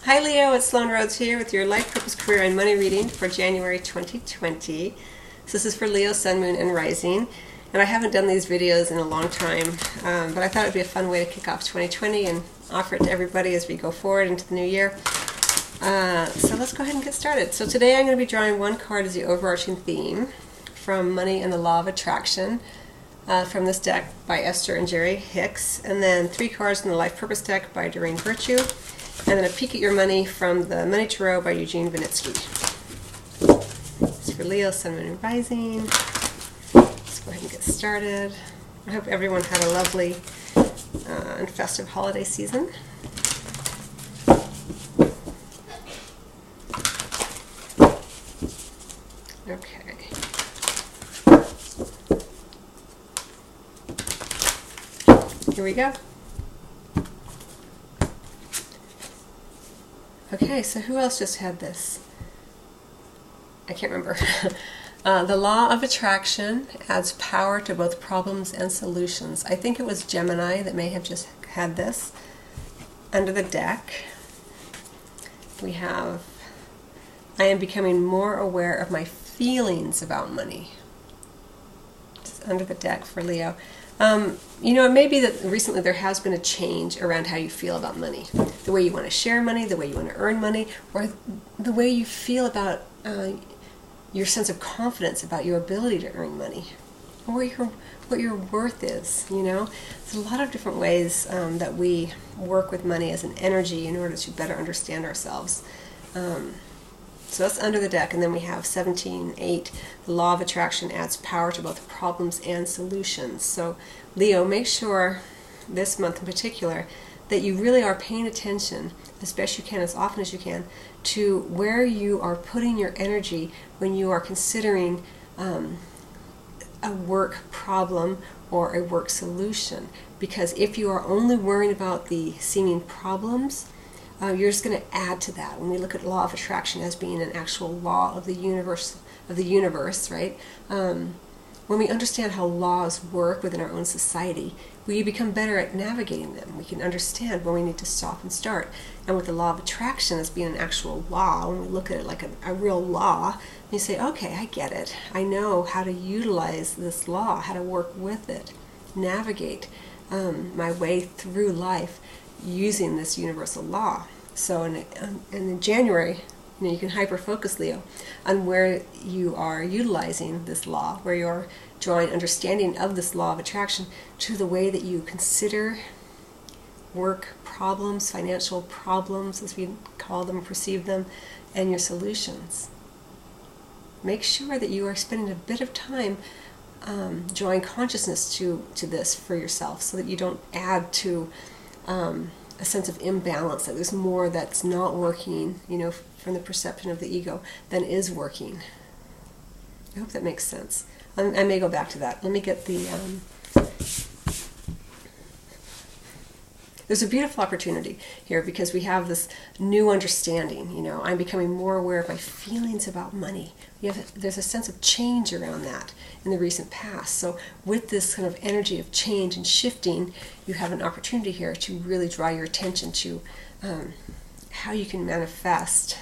Hi Leo, it's Sloan Rhodes here with your Life Purpose, Career, and Money reading for January 2020. So this is for Leo, Sun, Moon, and Rising. And I haven't done these videos in a long time, but I thought it would be a fun way to kick off 2020 and offer it to everybody as we go forward into the new year. So let's go ahead and get started. So today I'm going to be drawing one card as the overarching theme from Money and the Law of Attraction from this deck by Esther and Jerry Hicks, and then 3 cards in the Life Purpose deck by Doreen Virtue, and then a peek at your money from the Money Tarot by Eugene Vinitsky. It's for Leo, Sun, Moon, and Rising. Let's go ahead and get started. I hope everyone had a lovely and festive holiday season. Okay. Here we go. Okay, so who else just had this? I can't remember. The law of attraction adds power to both problems and solutions. I think it was Gemini that may have just had this. Under the deck, we have, I am becoming more aware of my feelings about money. Just under the deck for Leo. You know, it may be that recently there has been a change around how you feel about money. The way you want to share money, the way you want to earn money, or the way you feel about your sense of confidence about your ability to earn money, or what your worth is, you know. There's a lot of different ways that we work with money as an energy in order to better understand ourselves. So that's under the deck, and then we have 17:8. The law of attraction adds power to both problems and solutions. So Leo, make sure this month in particular that you really are paying attention as best you can, as often as you can, to where you are putting your energy when you are considering a work problem or a work solution. Because if you are only worrying about the seeming problems, you're just going to add to that. When we look at law of attraction as being an actual law of the universe, right? When we understand how laws work within our own society, we become better at navigating them. We can understand when we need to stop and start. And with the law of attraction as being an actual law, when we look at it like a real law, you say, okay, I get it. I know how to utilize this law, how to work with it, navigate my way through life using this universal law. So in January, you know, you can hyper-focus, Leo, on where you are utilizing this law, where you're drawing understanding of this law of attraction to the way that you consider work problems, financial problems, as we call them, perceive them, and your solutions. Make sure that you are spending a bit of time drawing consciousness to this for yourself, so that you don't add to a sense of imbalance, that there's more that's not working, you know, from the perception of the ego than is working. I hope that makes sense. I may go back to that. Let me get the... There's a beautiful opportunity here because we have this new understanding. You know, I'm becoming more aware of my feelings about money. There's a sense of change around that in the recent past. So with this kind of energy of change and shifting, you have an opportunity here to really draw your attention to how you can manifest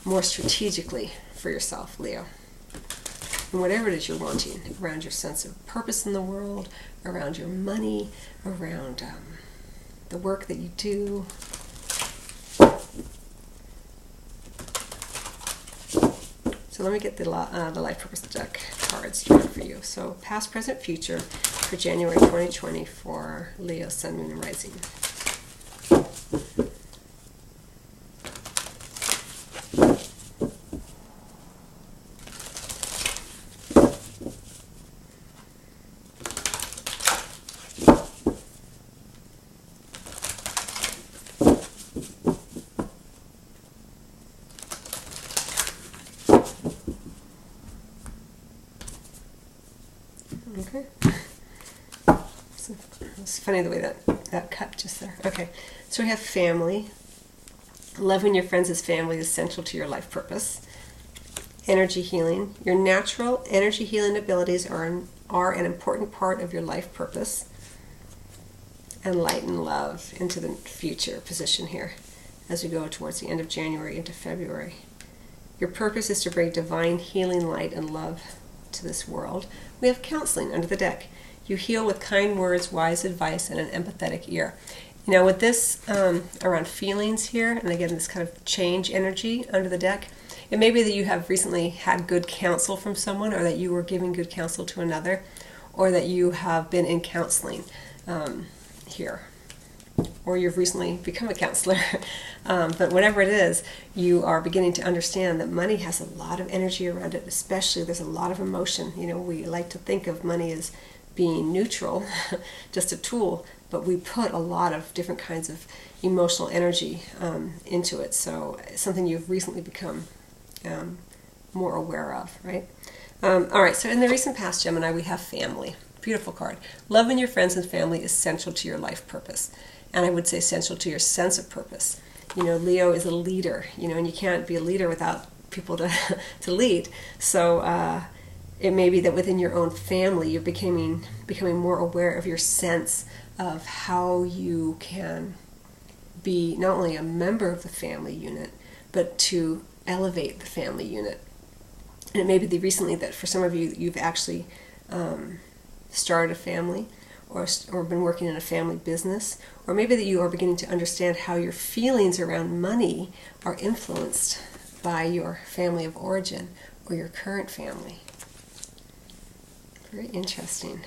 more strategically for yourself, Leo. And whatever it is you're wanting, around your sense of purpose in the world, around your money, around the work that you do. So let me get the Life Purpose deck cards drawn for you. So past, present, future for January 2020 for Leo, Sun, Moon, and Rising. Okay. So it's funny the way that cut just there. Okay. So we have family. Loving your friends as family is essential to your life purpose. Energy healing. Your natural energy healing abilities are an important part of your life purpose. and light and love into the future position here as we go towards the end of January into February. Your purpose is to bring divine healing light and love to this world. We have counseling under the deck. You heal with kind words, wise advice, and an empathetic ear. Now with this around feelings here, and again this kind of change energy under the deck, it may be that you have recently had good counsel from someone, or that you were giving good counsel to another, or that you have been in counseling here, or you've recently become a counselor. But whatever it is, you are beginning to understand that money has a lot of energy around it, especially there's a lot of emotion. You know, we like to think of money as being neutral, just a tool, but we put a lot of different kinds of emotional energy into it. So it's something you've recently become more aware of, right? All right, so in the recent past, Gemini, we have family. Beautiful card. Loving your friends and family is central to your life purpose. And I would say central to your sense of purpose. You know, Leo is a leader, you know, and you can't be a leader without people to lead. So it may be that within your own family, you're becoming more aware of your sense of how you can be not only a member of the family unit, but to elevate the family unit. And it may be recently that for some of you, you've actually started a family, or been working in a family business, or maybe that you are beginning to understand how your feelings around money are influenced by your family of origin or your current family. Very interesting.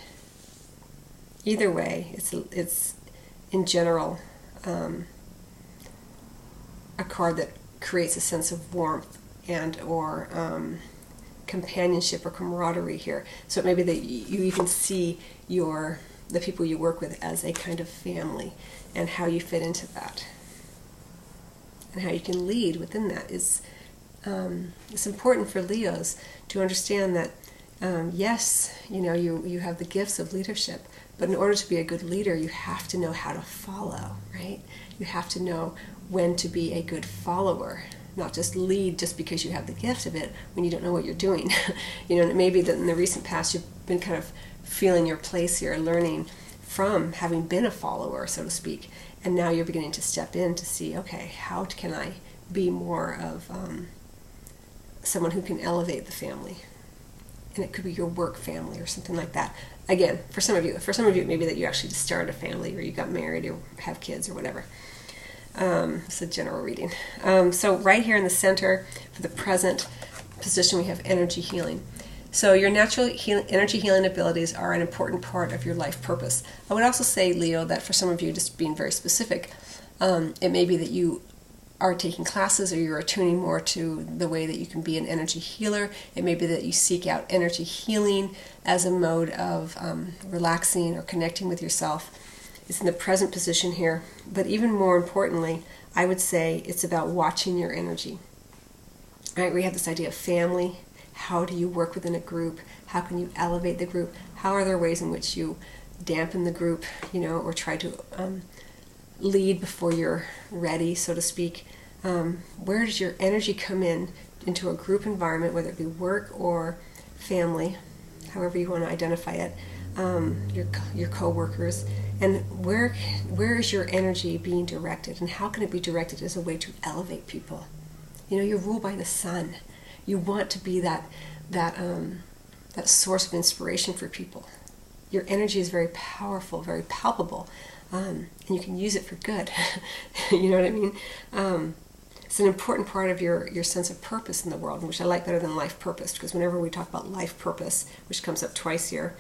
Either way, it's in general a card that creates a sense of warmth and or companionship or camaraderie here. So it may be that you even see the people you work with as a kind of family, and how you fit into that, and how you can lead within that is it's important for Leos to understand that yes, you know, you have the gifts of leadership, but in order to be a good leader, you have to know how to follow, right? You have to know when to be a good follower, not just lead just because you have the gift of it when you don't know what you're doing. You know, and it may be that in the recent past you've been kind of feeling your place here, learning from having been a follower, so to speak, and now you're beginning to step in to see, okay, how can I be more of someone who can elevate the family? And it could be your work family or something like that. Again, for some of you, it may be that you actually just started a family, or you got married, or have kids, or whatever. It's a general reading. So right here in the center, for the present position, we have energy healing. So your natural energy healing abilities are an important part of your life purpose. I would also say, Leo, that for some of you, just being very specific, it may be that you are taking classes, or you're attuning more to the way that you can be an energy healer. It may be that you seek out energy healing as a mode of relaxing or connecting with yourself. It's in the present position here. But even more importantly, I would say it's about watching your energy. All right, we have this idea of family. How do you work within a group? How can you elevate the group? How are there ways in which you dampen the group, you know, or try to lead before you're ready, so to speak? Where does your energy come into a group environment, whether it be work or family, however you want to identify it, your co-workers, and where is your energy being directed, and how can it be directed as a way to elevate people? You know, you're ruled by the sun. You want to be that source of inspiration for people. Your energy is very powerful, very palpable, and you can use it for good. You know what I mean? It's an important part of your sense of purpose in the world, which I like better than life purpose, because whenever we talk about life purpose, which comes up twice here,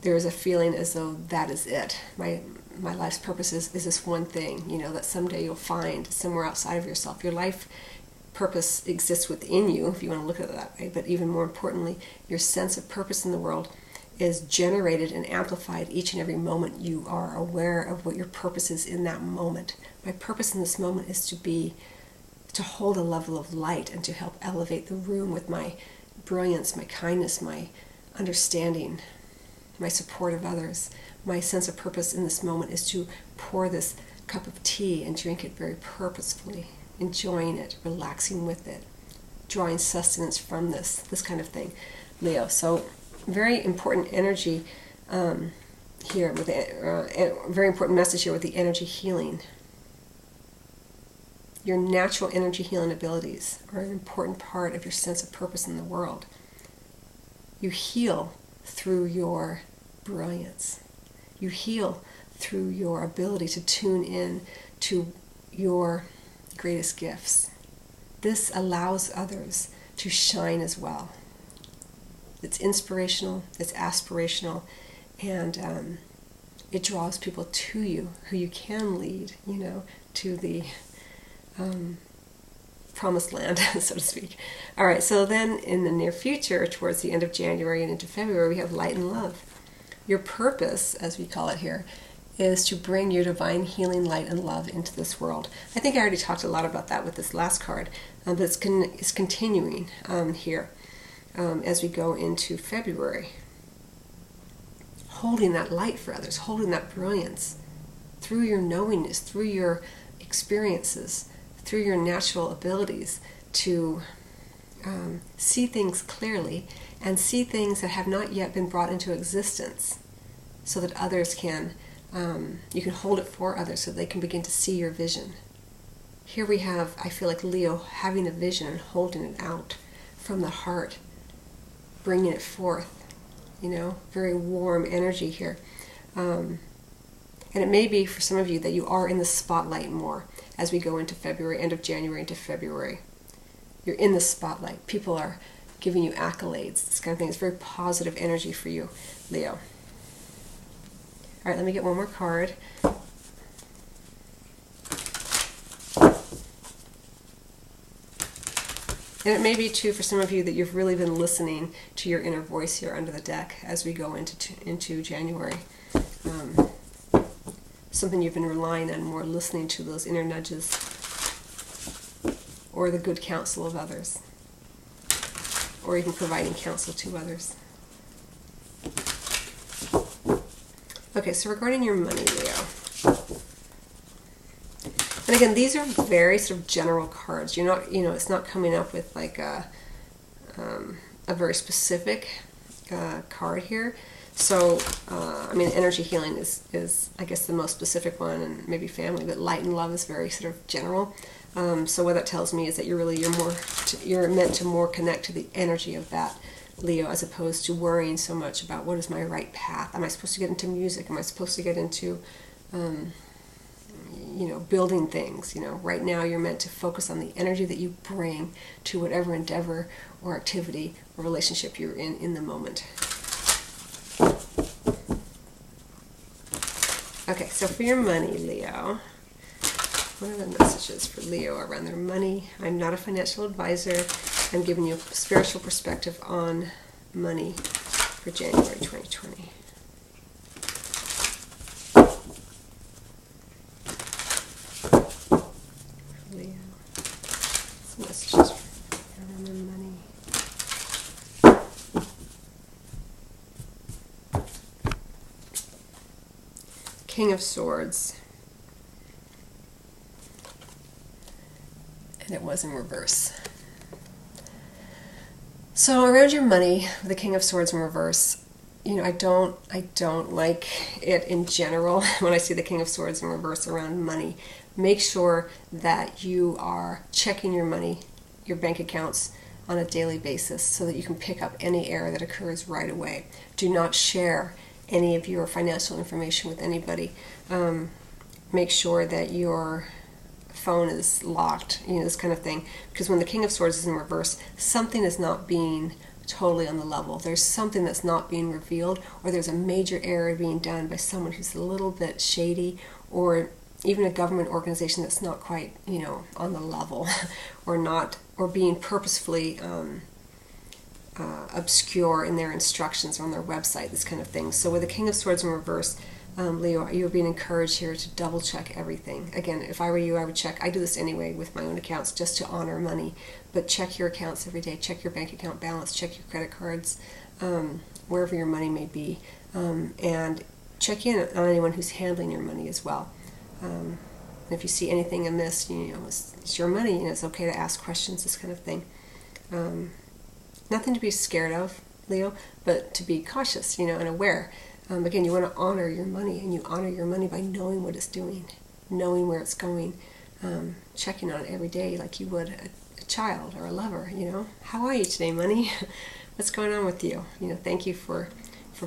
there is a feeling as though that is it. My life's purpose is this one thing, you know, that someday you'll find somewhere outside of yourself. Your life purpose exists within you, if you want to look at it that way, but even more importantly, your sense of purpose in the world is generated and amplified each and every moment you are aware of what your purpose is in that moment. My purpose in this moment is to hold a level of light and to help elevate the room with my brilliance, my kindness, my understanding, my support of others. My sense of purpose in this moment is to pour this cup of tea and drink it very purposefully, enjoying it, relaxing with it, drawing sustenance from this kind of thing, Leo. So very important energy here with a very important message here with the energy healing. Your natural energy healing abilities are an important part of your sense of purpose in the world. You heal through your brilliance. You heal through your ability to tune in to your greatest gifts. This allows others to shine as well. It's inspirational, it's aspirational, and it draws people to you who you can lead, to the promised land, so to speak. All right, so then in the near future, towards the end of January and into February, we have light and love. Your purpose, as we call it here, is to bring your divine healing light and love into this world. I think I already talked a lot about that with this last card, but it's continuing here as we go into February. Holding that light for others, holding that brilliance through your knowingness, through your experiences, through your natural abilities to see things clearly and see things that have not yet been brought into existence, so that others can, you can hold it for others so they can begin to see your vision. Here we have, I feel like Leo having a vision and holding it out from the heart, bringing it forth, very warm energy here. And it may be for some of you that you are in the spotlight more as we go into February, end of January into February. You're in the spotlight. People are giving you accolades, this kind of thing. It's very positive energy for you, Leo. All right, let me get one more card. And it may be, too, for some of you that you've really been listening to your inner voice here under the deck as we go into January. Something you've been relying on more, listening to those inner nudges or the good counsel of others, or even providing counsel to others. Okay, so regarding your money, Leo. And again, these are very sort of general cards. You're not, it's not coming up with like a very specific card here. So, energy healing is, I guess, the most specific one, and maybe family, but light and love is very sort of general. So what that tells me is that you're meant to more connect to the energy of that, Leo, as opposed to worrying so much about what is my right path. Am I supposed to get into music? Am I supposed to get into, building things? Right now you're meant to focus on the energy that you bring to whatever endeavor or activity or relationship you're in the moment. Okay, so for your money, Leo, what are the messages for Leo around their money? I'm not a financial advisor. I'm giving you a spiritual perspective on money for January 2020. Leo, some messages around their money. King of Swords. And it was in reverse. So around your money, the King of Swords in reverse, I don't like it in general when I see the King of Swords in reverse around money. Make sure that you are checking your money, your bank accounts, on a daily basis so that you can pick up any error that occurs right away. Do not share any of your financial information with anybody. Make sure that your phone is locked, this kind of thing. Because when the King of Swords is in reverse, something is not being totally on the level. There's something that's not being revealed, or there's a major error being done by someone who's a little bit shady, or even a government organization that's not quite, on the level, or being purposefully obscure in their instructions on their website, this kind of thing. So with the King of Swords in reverse, Leo, you're being encouraged here to double check everything. Again, if I were you, I would check. I do this anyway with my own accounts just to honor money, but check your accounts every day. Check your bank account balance. Check your credit cards, wherever your money may be, and check in on anyone who's handling your money as well. If you see anything amiss, it's your money. It's okay to ask questions, this kind of thing. Nothing to be scared of, Leo, but to be cautious, and aware. Again, you want to honor your money, and you honor your money by knowing what it's doing, knowing where it's going, checking on it every day like you would a child or a lover. How are you today, money? What's going on with you? Thank you for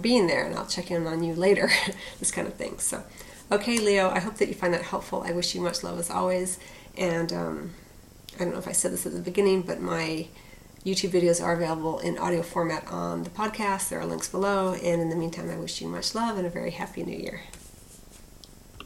being there, and I'll check in on you later. This kind of thing. So, okay, Leo, I hope that you find that helpful. I wish you much love as always. And I don't know if I said this at the beginning, but my YouTube videos are available in audio format on the podcast. There are links below. And in the meantime, I wish you much love and a very happy new year.